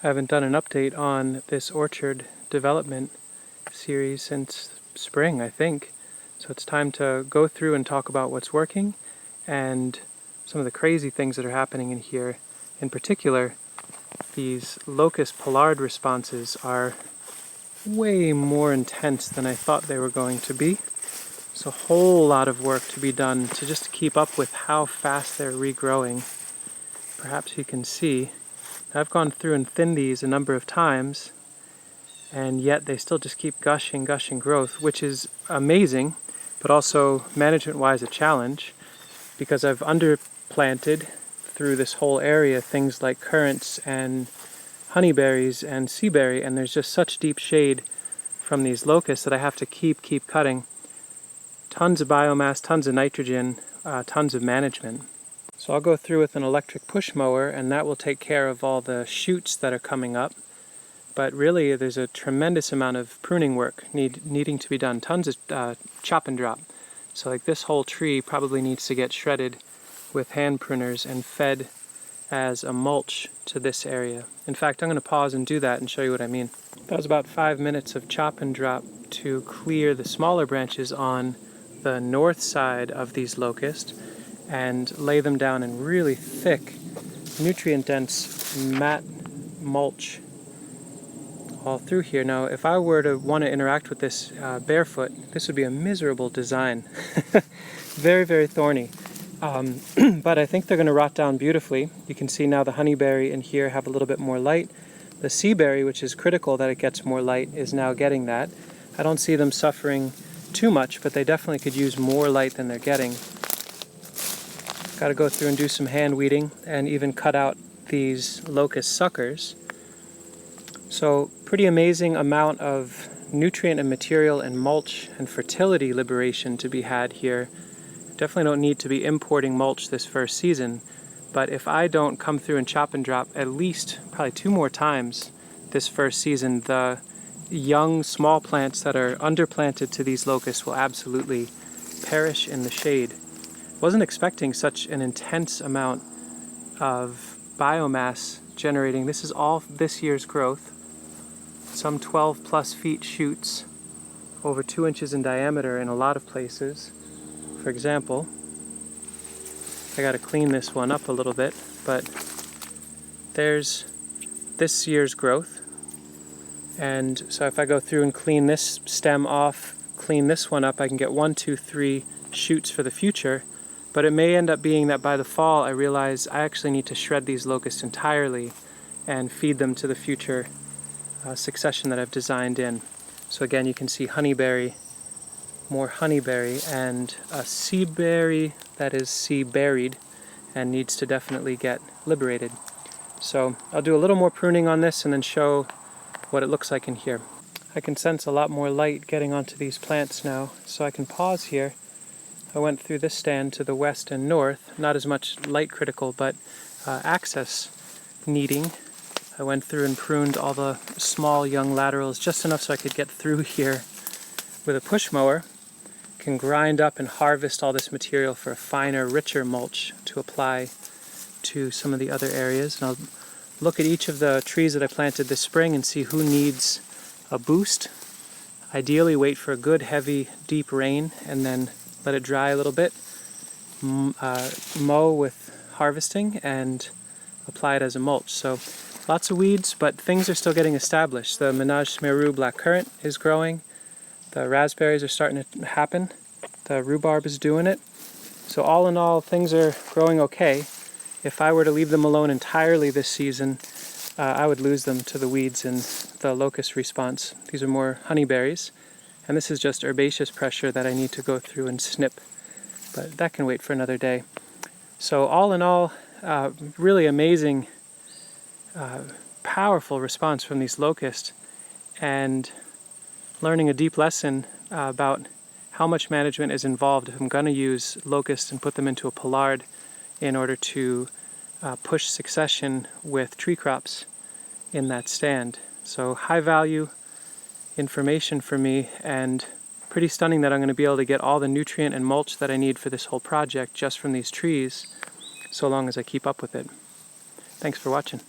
I haven't done an update on this orchard development series since spring, I think. So it's time to go through and talk about what's working and some of the crazy things that are happening in here. In particular, these locust pollard responses are way more intense than I thought they were going to be. It's a whole lot of work to be done to just keep up with how fast they're regrowing. Perhaps you can see I've gone through and thinned these a number of times, and yet they still just keep gushing growth, which is amazing, but also management-wise a challenge, because I've underplanted through this whole area things like currants and honeyberries and seaberry, and there's just such deep shade from these locusts that I have to keep cutting. Tons of biomass, tons of nitrogen, tons of management. So I'll go through with an electric push mower, and that will take care of all the shoots that are coming up. But really, there's a tremendous amount of pruning work needing to be done. Tons of chop and drop. So like this whole tree probably needs to get shredded with hand pruners and fed as a mulch to this area. In fact, I'm going to pause and do that and show you what I mean. That was about 5 minutes of chop and drop to clear the smaller branches on the north side of these locusts and lay them down in really thick, nutrient-dense mat mulch all through here. Now, if I were to want to interact with this barefoot, this would be a miserable design. Very, very thorny. But I think they're going to rot down beautifully. You can see now the honeyberry in here have a little bit more light. The seaberry, which is critical that it gets more light, is now getting that. I don't see them suffering too much, but they definitely could use more light than they're getting. Got to go through and do some hand weeding and even cut out these locust suckers. So pretty amazing amount of nutrient and material and mulch and fertility liberation to be had here. Definitely don't need to be importing mulch this first season, but if I don't come through and chop and drop at least probably 2 more times this first season, the young small plants that are underplanted to these locusts will absolutely perish in the shade. Wasn't expecting such an intense amount of biomass generating. This is all this year's growth. Some 12 plus feet shoots, over 2 inches in diameter in a lot of places. For example, I got to clean this one up a little bit, but there's this year's growth. And so if I go through and clean this stem off, clean this one up, I can get 1, 2, 3 shoots for the future. But it may end up being that by the fall I realize I actually need to shred these locusts entirely and feed them to the future succession that I've designed in. So again, you can see honeyberry, more honeyberry, and a seaberry that is sea-berried and needs to definitely get liberated. So I'll do a little more pruning on this and then show what it looks like in here. I can sense a lot more light getting onto these plants now, so I can pause here. I went through this stand to the west and north, not as much light critical, but access needing. I went through and pruned all the small young laterals just enough so I could get through here with a push mower. Can grind up and harvest all this material for a finer, richer mulch to apply to some of the other areas. And I'll look at each of the trees that I planted this spring and see who needs a boost. Ideally wait for a good, heavy, deep rain and then let it dry a little bit, mow with harvesting, and apply it as a mulch. So lots of weeds, but things are still getting established. The Menage Smeru black currant is growing. The raspberries are starting to happen. The rhubarb is doing it. So all in all, things are growing okay. If I were to leave them alone entirely this season, I would lose them to the weeds and the locust response. These are more honeyberries. And this is just herbaceous pressure that I need to go through and snip. But that can wait for another day. So all in all, really amazing, powerful response from these locusts. And learning a deep lesson about how much management is involved if I'm going to use locusts and put them into a pollard in order to push succession with tree crops in that stand. So high value information for me, and pretty stunning that I'm going to be able to get all the nutrient and mulch that I need for this whole project just from these trees, so long as I keep up with it. Thanks for watching.